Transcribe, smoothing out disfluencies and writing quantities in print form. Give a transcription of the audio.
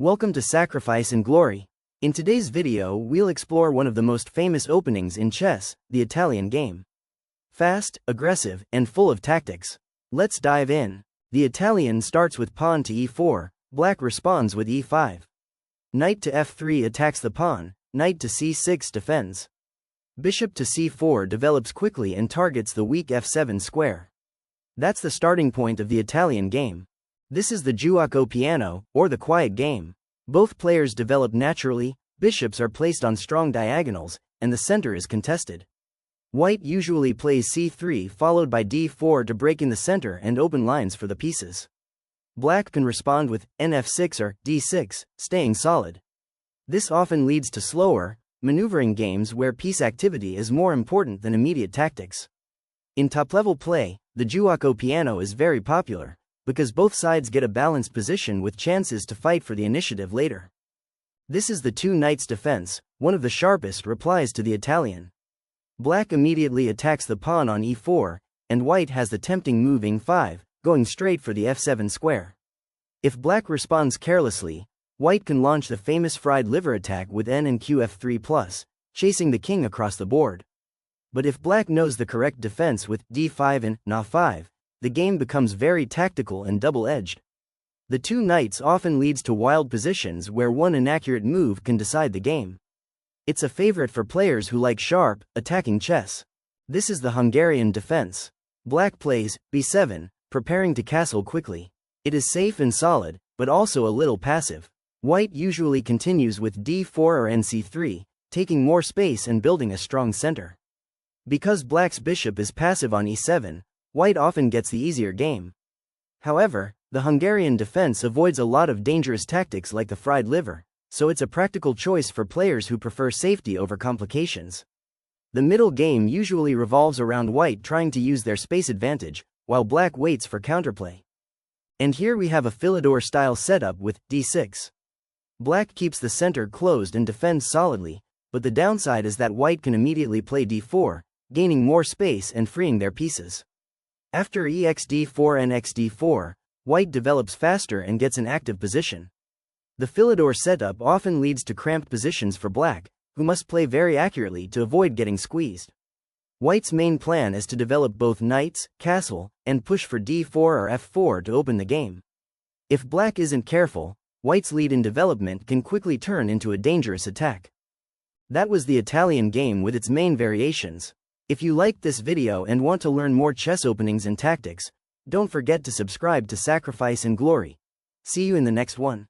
Welcome to Sacrifice and Glory. In today's video, we'll explore one of the most famous openings in chess, the Italian game. Fast, aggressive, and full of tactics. Let's dive in. The Italian starts with pawn to e4, black responds with e5. Knight to f3 attacks the pawn, knight to c6 defends. Bishop to c4 develops quickly and targets the weak f7 square. That's the starting point of the Italian game. This is the Giuoco Piano, or the quiet game. Both players develop naturally, bishops are placed on strong diagonals, and the center is contested. White usually plays c3 followed by d4 to break in the center and open lines for the pieces. Black can respond with nf6 or d6, staying solid. This often leads to slower, maneuvering games where piece activity is more important than immediate tactics. In top-level play, the Giuoco Piano is very popular, because both sides get a balanced position with chances to fight for the initiative later. This is the two knights defense, one of the sharpest replies to the Italian. Black immediately attacks the pawn on e4, and white has the tempting move e5, going straight for the f7 square. If black responds carelessly, white can launch the famous fried liver attack with n and qf3+, chasing the king across the board. But if black knows the correct defense with d5 and na5, the game becomes very tactical and double-edged. The two knights often leads to wild positions where one inaccurate move can decide the game. It's a favorite for players who like sharp, attacking chess. This is the Hungarian defense. Black plays b7, preparing to castle quickly. It is safe and solid, but also a little passive. White usually continues with d4 or nc3, taking more space and building a strong center. Because black's bishop is passive on e7, white often gets the easier game. However, the Hungarian defense avoids a lot of dangerous tactics like the fried liver, so it's a practical choice for players who prefer safety over complications. The middle game usually revolves around white trying to use their space advantage, while black waits for counterplay. And here we have a Philidor-style setup with d6. Black keeps the center closed and defends solidly, but the downside is that white can immediately play d4, gaining more space and freeing their pieces. After exd4 and xd4, white develops faster and gets an active position. The Philidor setup often leads to cramped positions for black, who must play very accurately to avoid getting squeezed. White's main plan is to develop both knights, castle, and push for d4 or f4 to open the game. If black isn't careful, white's lead in development can quickly turn into a dangerous attack. That was the Italian game with its main variations. If you liked this video and want to learn more chess openings and tactics, don't forget to subscribe to Sacrifice and Glory. See you in the next one.